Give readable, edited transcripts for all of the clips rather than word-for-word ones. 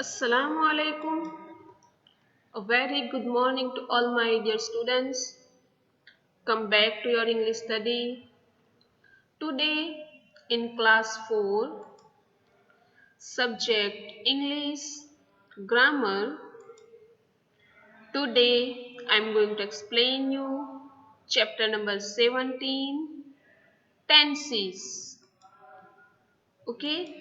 Assalamu alaikum. A very good morning to all my dear students. Come back to your English study. Today in class 4, subject English, grammar. Today I am going to explain you chapter number 17, tenses. Okay?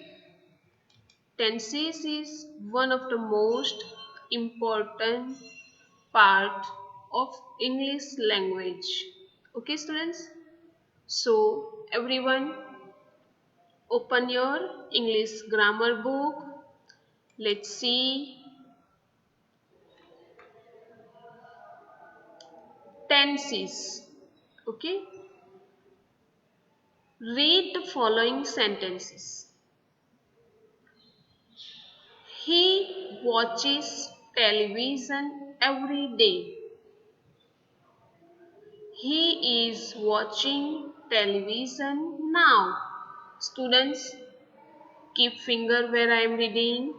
Tenses is one of the most important part of English language. Okay, students? So, everyone, open your English grammar book. Let's see tenses. Okay, read the following sentences. He watches television every day. He is watching television now. Students, keep finger where I am reading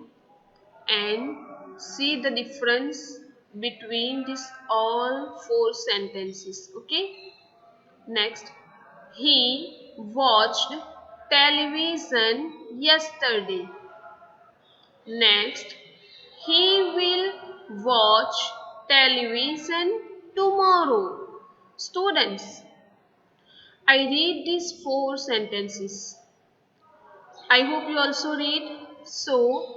and see the difference between these all four sentences. Okay, next, he watched television yesterday. Next, he will watch television tomorrow. Students, I read these four sentences. I hope you also read. So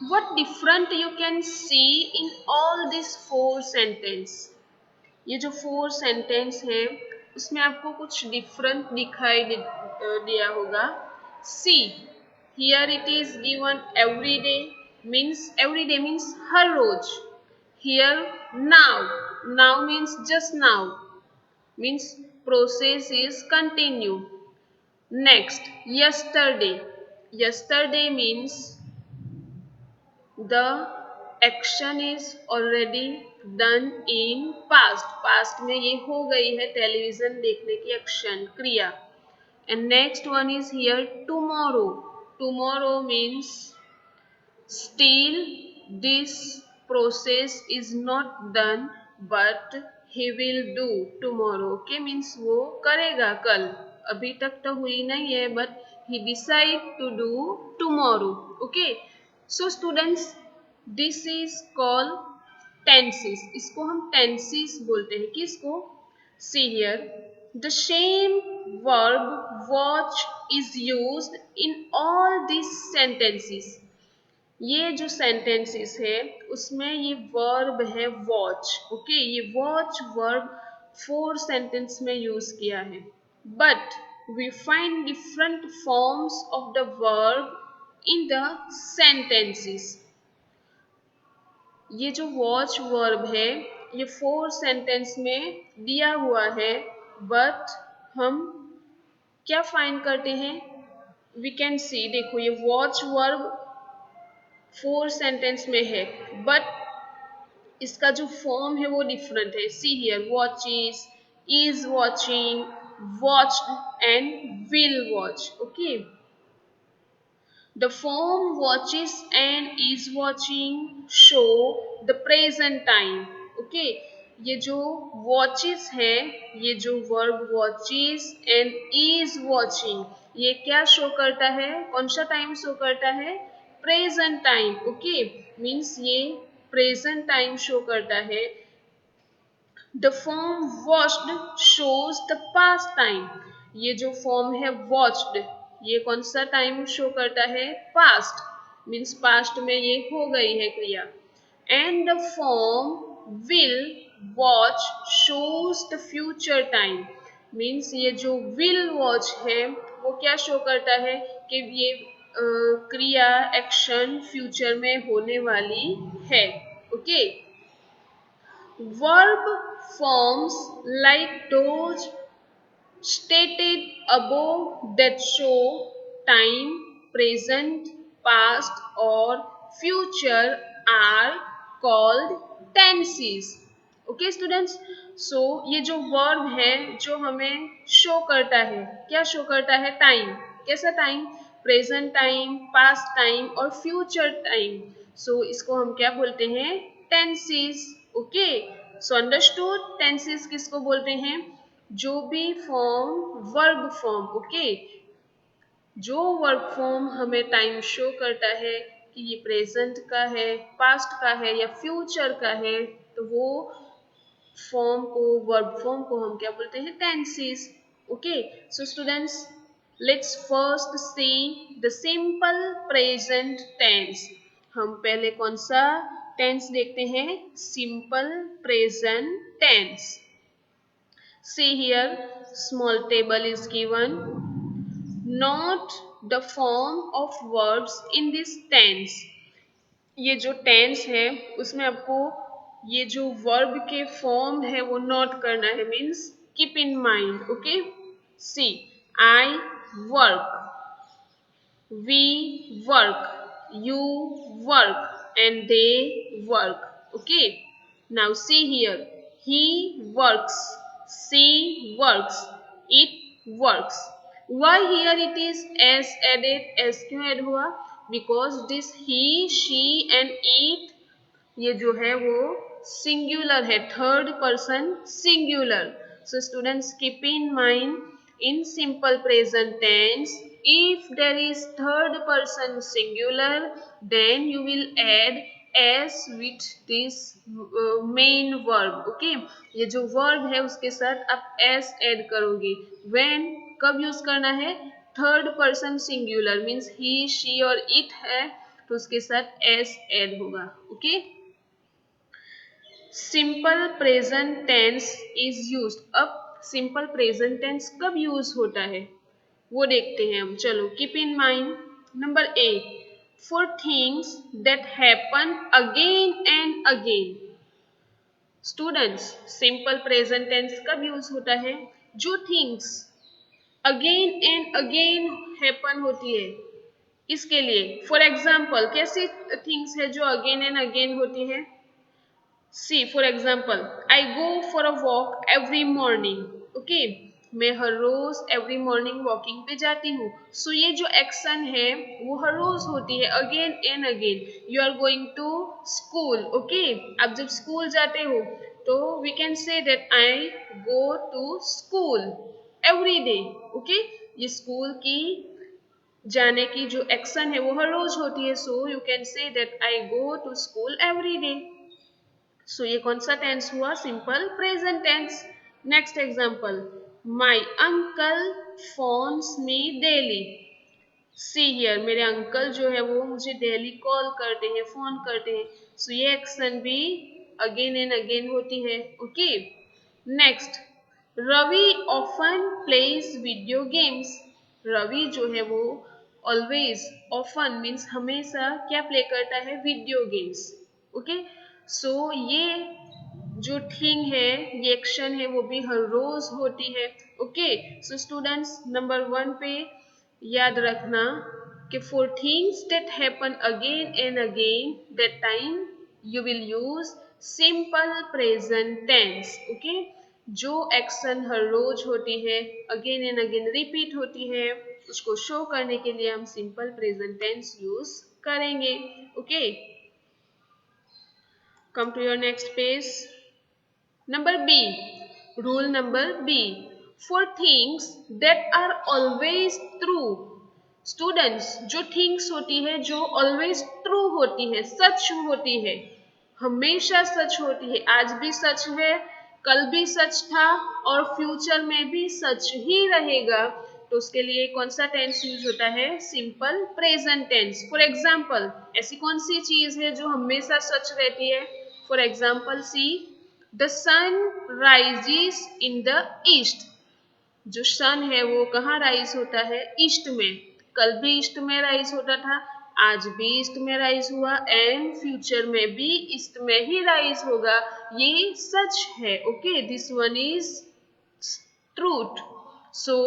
what different you can see in all these four sentence? ये जो four sentence है उसमें आपको कुछ different दिखाई दिया होगा. See, here it is given every day, means हर रोज. Here now means just now, means process is continue. Next, yesterday means the action is already done in past में ये हो गई है टेलीविजन देखने की एक्शन क्रिया. And next one is here tomorrow means still this process is not done but he will do tomorrow. Okay, means वो करेगा कल, अभी तक तो हुई नहीं है but he decide to do tomorrow. Okay, so students, this is called tenses. इसको हम tenses बोलते हैं. किसको? See here, the same verb watch is used in all these sentences. ये जो sentences है उसमें ये verb है watch. Okay, ये watch verb 4 sentence में use किया है. But we find different forms of the verb in the sentences. ये जो वॉच वर्ब है ये 4 सेंटेंस में दिया हुआ है, बट हम क्या फाइंड करते हैं? वी कैन सी, देखो ये वॉच वर्ब 4 सेंटेंस में है बट इसका जो फॉर्म है वो डिफरेंट है. See here, watches, is watching, watched and will watch. Okay, the form watches and is watching show the present time. Okay, ये जो watches है, ये जो verb watches and is watching, ये क्या शो करता है? कौन सा टाइम शो करता है? Present time. ओके, मीन्स ये प्रेजेंट टाइम शो करता है. The form watched shows the past time. ये जो फॉर्म है watched, ये कौन सा टाइम शो करता है? पास्ट, मीन्स पास्ट में ये हो गई है क्रिया. And the form will watch shows the future time. Means ये जो will watch है वो क्या शो करता है? कि ये क्रिया एक्शन फ्यूचर में होने वाली है. Okay, verb forms like those stated above that show time, present, past or future are called tenses. Okay students, so ये जो verb है जो हमें शो करता है, क्या शो करता है? टाइम. कैसा time? Present time, past time और फ्यूचर टाइम। सो इसको हम क्या बोलते हैं? Tenses. Okay, so understood. Tenses किसको बोलते हैं? जो भी फॉर्म वर्ब फॉर्म, ओके, जो वर्ब फॉर्म हमें टाइम शो करता है कि ये प्रेजेंट का है, पास्ट का है या फ्यूचर का है, तो वो फॉर्म को, वर्ब फॉर्म को हम क्या बोलते हैं? Tenses. Okay, so students, let's first see the simple present tense. हम पहले कौन सा टेंस देखते हैं? Simple present tense. See here, small table is given. Note the form of verbs in this tense. ये जो टेंस है उसमें आपको ये जो वर्ब के फॉर्म है वो नोट करना है, means keep in mind. Okay, see, I work, we work, you work, and they work. Okay, now see here. He works, she works, it works. Why here it is as added? as क्यों add हुआ? Because this he, she and it ये जो है वो singular है, third person singular. So students keep in mind, in simple present tense, if there is third person singular, then you will add s with this main verb. Okay, ये जो verb है उसके साथ आप s add करोगे। when, कब use करना है? Third person singular, means he, she और इट है तो उसके साथ s add होगा। Okay, simple present tense is used. अब सिंपल प्रेजेंट टेंस कब यूज होता है वो देखते हैं हम। चलो, keep in mind. Number A, for things that happen again and again. Students, simple present tense कब यूज होता है? जो things again and again happen होती है, इसके लिए। फॉर एग्जाम्पल, कैसी थिंग्स है जो अगेन एंड अगेन होती है? See, for example, I go for a walk every morning. Okay, मैं हर रोज every morning walking पे जाती हूँ। So ये जो एक्शन है वो हर रोज होती है, again and again. You are going to school. Okay, आप जब स्कूल जाते हो तो we can say that I go to school every day. Okay, ये स्कूल की जाने की जो एक्शन है वो हर रोज होती है। So you can say that I go to school every day. सो ये कौन सा टेंस हुआ? Simple present tense. Next example, my uncle phones me daily. See here, मेरे अंकल जो है वो मुझे डेली कॉल करते हैं, फोन करते हैं। सो ये एक्शन भी अगेन एंड अगेन होती है। Okay, next, Ravi often plays video games. Ravi जो है वो ऑलवेज, ऑफन मीन्स हमेशा क्या प्ले करता है? Video games. ओके, सो ये जो थिंग है, ये एक्शन है, वो भी हर रोज होती है। ओके, सो स्टूडेंट्स, नंबर 1 पे याद रखना कि for things that happen again and again, that time you will use simple present tense. Okay, जो एक्शन हर रोज होती है, अगेन एंड अगेन रिपीट होती है, उसको शो करने के लिए हम सिंपल प्रेजेंट टेंस यूज करेंगे। Okay, come to your next page. Number B, rule number B, for things that are always true. Students, जो things होती है जो always true होती है, सच होती है, हमेशा सच होती है, आज भी सच है, कल भी सच था और फ्यूचर में भी सच ही रहेगा, तो उसके लिए कौन सा टेंस यूज होता है? Simple present tense. For example, ऐसी कौन सी चीज है जो हमेशा सच रहती है? For example, see, the sun rises in the east. जो सन है वो कहाँ राइज होता है? ईस्ट में। कल भी ईस्ट में राइज होता था, आज भी ईस्ट में राइज हुआ एंड फ्यूचर में भी ईस्ट में ही राइज होगा। ये सच है। Okay, this one is truth. So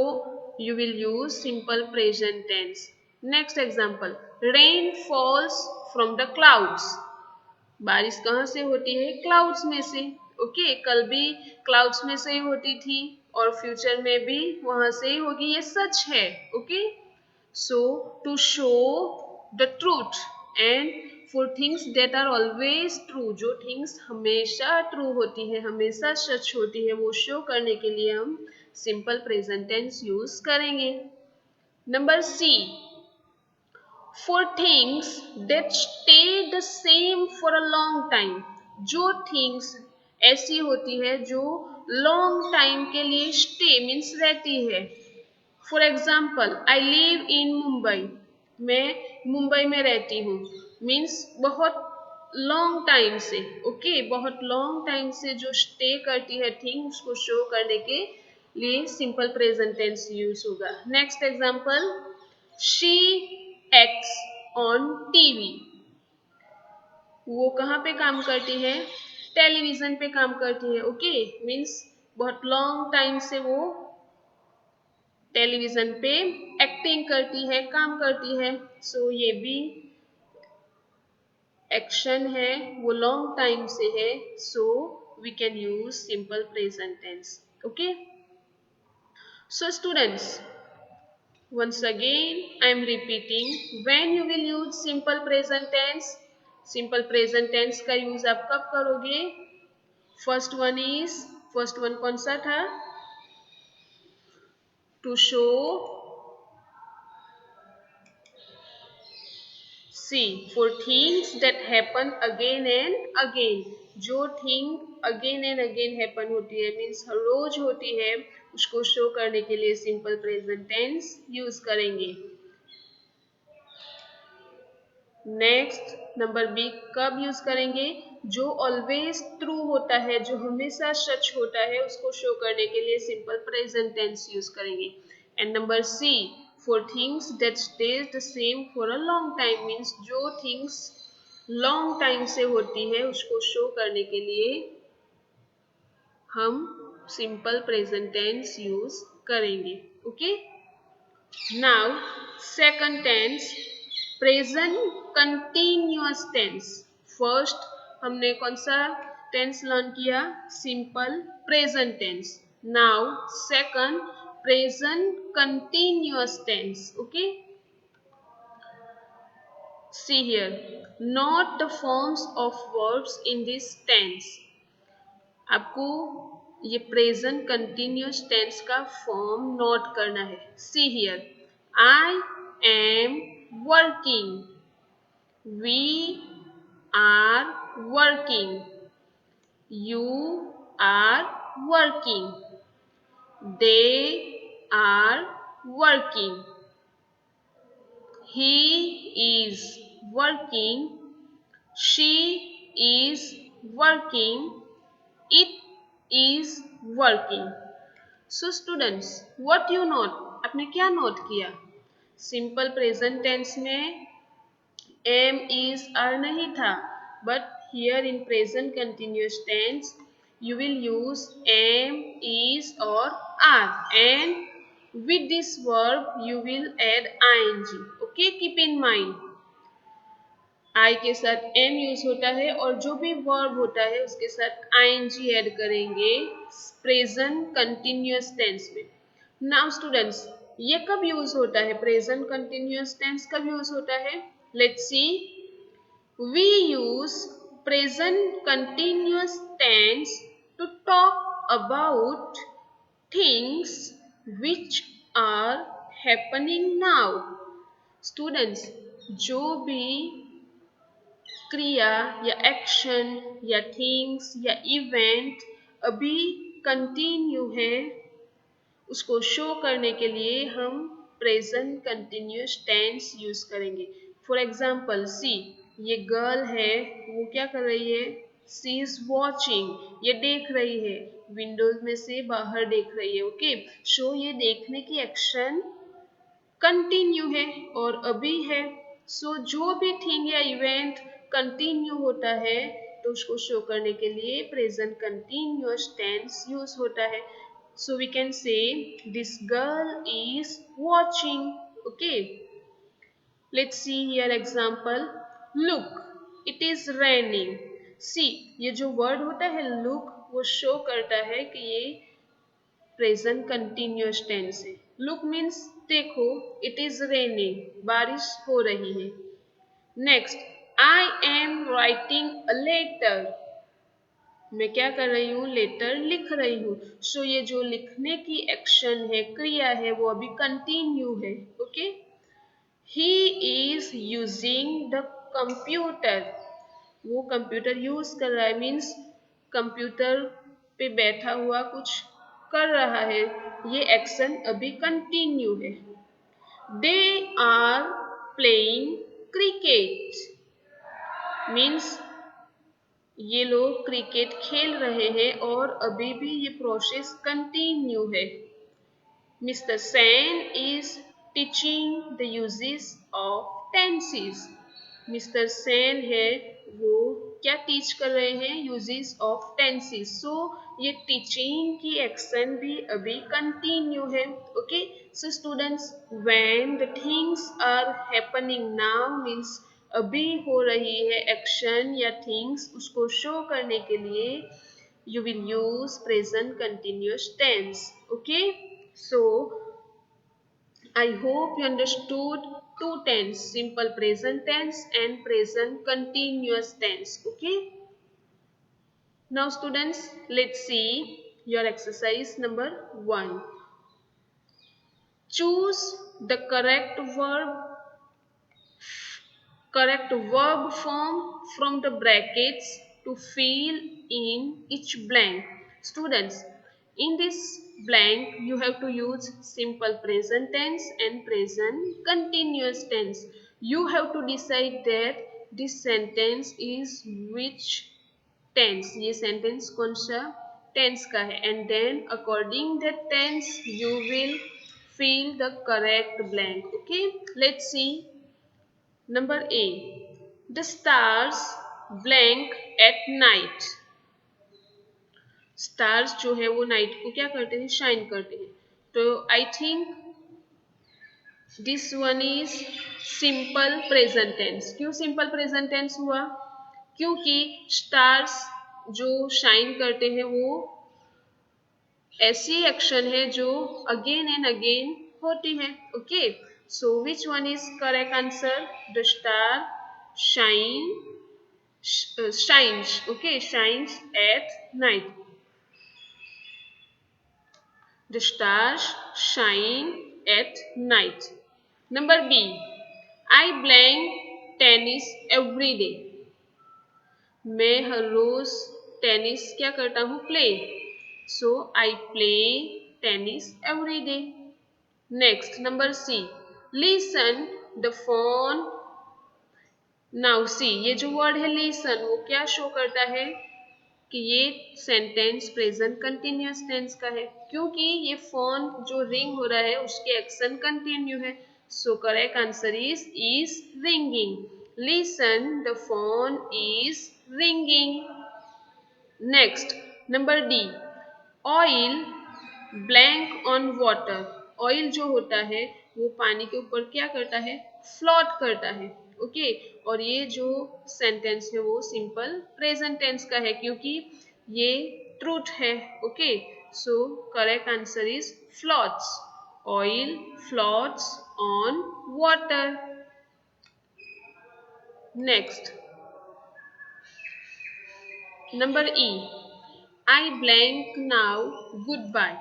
you will use simple present tense. Next example, rain falls from the clouds. बारिश कहाँ से होती है? क्लाउड्स में से। ओके, कल भी क्लाउड्स में से ही होती थी और फ्यूचर में भी वहां से ही होगी, ये सच है। Okay, so to show the truth and for things that are always true, जो थिंग्स हमेशा ट्रू होती है, हमेशा सच होती है, वो शो करने के लिए हम सिंपल प्रेजेंट टेंस यूज करेंगे। Number C, for things that stay the same for a long time, जो थिंग्स ऐसी होती है जो लॉन्ग टाइम के लिए स्टे मीन्स रहती है। For example, I live in Mumbai, मैं मुंबई में रहती हूँ, मीन्स बहुत लॉन्ग टाइम से, ओके, बहुत लॉन्ग टाइम से जो स्टे करती है थिंग, उसको शो करने के लिए सिंपल प्रेजेंट टेंस यूज होगा। Next example, she acts on TV, वो कहाँ पे काम करती है, टेलीविजन पे काम करती है, ओके, मीन्स बहुत लॉन्ग टाइम से वो टेलीविजन पे एक्टिंग करती है, काम करती है। सो ये भी एक्शन है, वो लॉन्ग टाइम से है, so we can use simple present tense, okay. So students, once again I am repeating, when you will use simple present tense, simple present tense का यूज आप कब करोगे? फर्स्ट वन कौन सा था? Two show, see for things that happen again and again, जो thing again and again happen होती है, मीन्स हर रोज होती है, उसको शो करने के लिए सिंपल प्रेजेंट टेंस यूज करेंगे। नेक्स्ट नंबर बी, कब यूज करेंगे? जो ऑलवेज ट्रू होता है, जो हमेशा सच होता है, उसको शो करने के लिए सिंपल प्रेजेंट टेंस यूज करेंगे। And number C, for things that stays the same for a long time, means जो थिंग्स लॉन्ग टाइम से होती है, उसको शो करने के लिए हम सिंपल प्रेजेंट टेंस यूज करेंगे, okay. Now second tense, present continuous tense. First हमने कौन सा टेंस लर्न किया? Simple present tense. Now second, present continuous tense, okay. See here, note the forms of verbs in this tense. आपको ये present continuous tense का form note करना है। See here, I am working, we are working, you are working, they are working, he is working, she is working, it is working. So students, what you note? आपने क्या note किया? Simple present tense में am is are नहीं था, but here in present continuous tense you will use am, is or are, and with this verb you will add ing, okay, keep in mind आई के साथ M use होता है, और जो भी वर्ब होता है उसके साथ आईएनजी ऐड करेंगे प्रेजेंट कंटिन्यूअस टेंस में। नाउ स्टूडेंट्स, ये कब यूज होता है? प्रेजेंट कंटिन्यूअस टेंस कब यूज होता है? Let's see, we use present continuous tense to talk about things which are happening now. Students, जो भी क्रिया या एक्शन या थिंग्स या इवेंट अभी कंटिन्यू है, उसको शो करने के लिए हम प्रेजेंट कंटिन्यूअस टेंस यूज करेंगे। फॉर एग्जाम्पल, सी, ये गर्ल है, वो क्या कर रही है? सी इज वॉचिंग, ये देख रही है, विंडोज में से बाहर देख रही है, ओके। सो ये देखने की एक्शन कंटिन्यू है और अभी है। सो जो भी थिंग या इवेंट कंटिन्यू होता है, तो उसको शो करने के लिए प्रेजेंट कंटिन्यूअस टेंस यूज होता है। So we can say this girl is watching, okay. Let's see here example, look it is raining. See, ये जो वर्ड होता है लुक, वो शो करता है कि ये प्रेजेंट कंटिन्यूअस टेंस है। लुक मीन्स देखो, इट इज रेनिंग, बारिश हो रही है। Next, I am writing a letter, मैं क्या कर रही हूँ, लेटर लिख रही हूँ। सो ये जो लिखने की एक्शन है, क्रिया है, वो अभी कंटिन्यू है। Okay, he is using the computer, वो कंप्यूटर यूज कर रहा है, मीन्स कंप्यूटर पे बैठा हुआ कुछ कर रहा है, ये एक्शन अभी कंटिन्यू है। They are playing cricket, means ये लोग क्रिकेट खेल रहे हैं और अभी भी ये प्रोसेस कंटिन्यू है। Mister Sen is teaching the uses of tenses, mister Sen है वो क्या टीच कर रहे हैं, यूजेस ऑफ टेंसेस। सो ये टीचिंग की एक्शन भी अभी कंटिन्यू है। Okay, so students, when the things are happening now means अभी हो रही है एक्शन या थिंग्स, उसको शो करने के लिए you will use present continuous tense. Okay, so I hope you understood two tense, simple present tense and present continuous tense. Okay, now students, let's see your exercise number 1. Choose the correct verb form from the brackets to fill in each blank. Students, in this blank you have to use simple present tense and present continuous tense. You have to decide that this sentence is which tense, ये sentence कौन सा tense का है, and then according that tense you will fill the correct blank. Okay, let's see. Number A. The stars blank at night. Stars जो है वो night को क्या करते हैं, शाइन करते हैं। तो I think this one is simple present tense. क्यों सिंपल प्रेजेंट टेंस हुआ, क्योंकि स्टार्स जो शाइन करते हैं वो ऐसी एक्शन है जो अगेन एंड अगेन होती है। Okay, so which one is correct answer, the star shine shines, okay, shines at night. The stars shine at night. Number B. I play tennis every day. मैं हर रोज tennis क्या करता हूँ, play. So I play tennis every day. Next, number C. Listen the phone now. सी, ये जो word है listen, वो क्या show करता है कि ये सेंटेंस प्रेजेंट कंटिन्यूअस टेंस का है, क्योंकि ये फोन जो रिंग हो रहा है उसके एक्शन कंटिन्यू है। सो correct answer is ringing. Listen the phone is ringing. Next, number D. Oil blank on water. Oil जो होता है वो पानी के ऊपर क्या करता है, फ्लोट करता है। ओके, और ये जो सेंटेंस है वो सिंपल प्रेजेंट टेंस का है, क्योंकि ये ट्रूथ है। Okay, so correct answer is floats. Oil floats on water. Next, number E. I blank now good bye.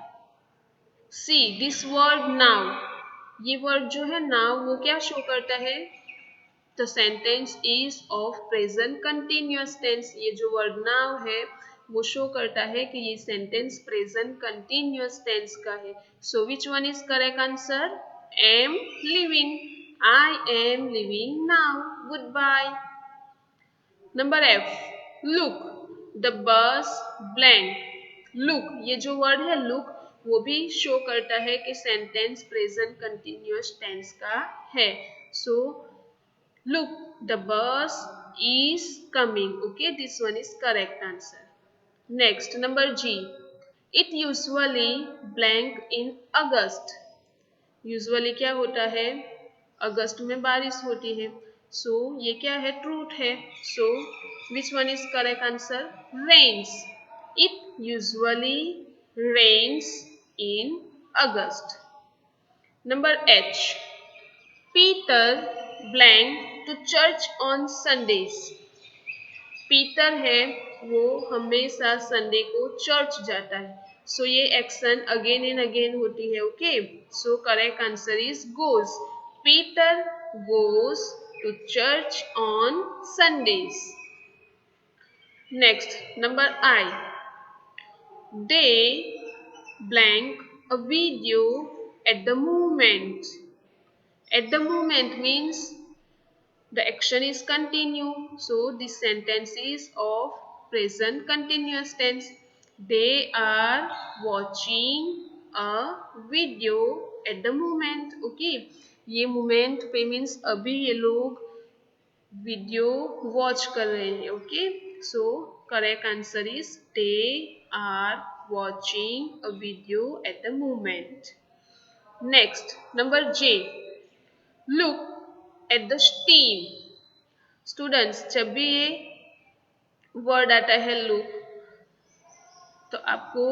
See this word now, ये वर्ड जो है नाउ वो क्या शो करता है, the sentence is of present continuous tense. ये जो word now है वो शो करता है कि ये सेंटेंस प्रेजेंट कंटिन्यूअस टेंस का है। So which one is correct answer, am living. I am living now, good bye. Number F. Look the bus blank. Look, ये जो वर्ड है लुक, वो भी शो करता है कि सेंटेंस प्रेजेंट कंटिन्यूअस टेंस का है। So look the bus is coming. Okay, this one is correct answer. Next, number G. It usually blank in August. Usually क्या होता है, अगस्त में बारिश होती है। सो ये क्या है, ट्रूथ है। So which one is correct answer, rains. It usually rains in August. Number H. Peter blank to church on Sundays. Peter है वो हमेशा संडे को चर्च जाता है सो ये एक्शन अगेन एंड अगेन होती है okay so correct answer is goes Peter goes to church on Sundays next number I they blank a video at the moment means the action is continue. So this sentence is of present continuous tense. They are watching a video at the moment. Okay. ये moment पे means अभी ये लोग video watch कर रहे हैं okay so correct answer is they are watching a video at the moment next number J look at the steam students जब भी ये वर्ड आता है लुक तो आपको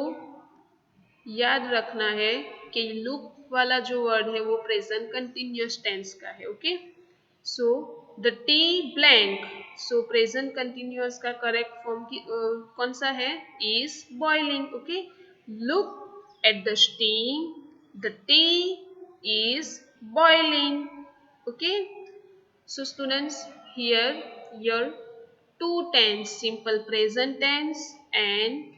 याद रखना है कि लुक वाला जो वर्ड है वो प्रेजेंट कंटिन्यूअस टेंस का है okay so the T blank so present continuous का करेक्ट फॉर्म कौन सा है is boiling okay look at the steam the T is boiling okay so students here your two tense simple present tense and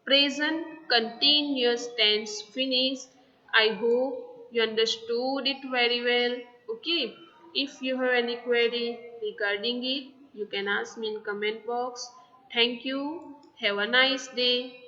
present continuous tense finished. I hope you understood it very well. Okay, if you have any query regarding it you can ask me in comment box. Thank you, have a nice day.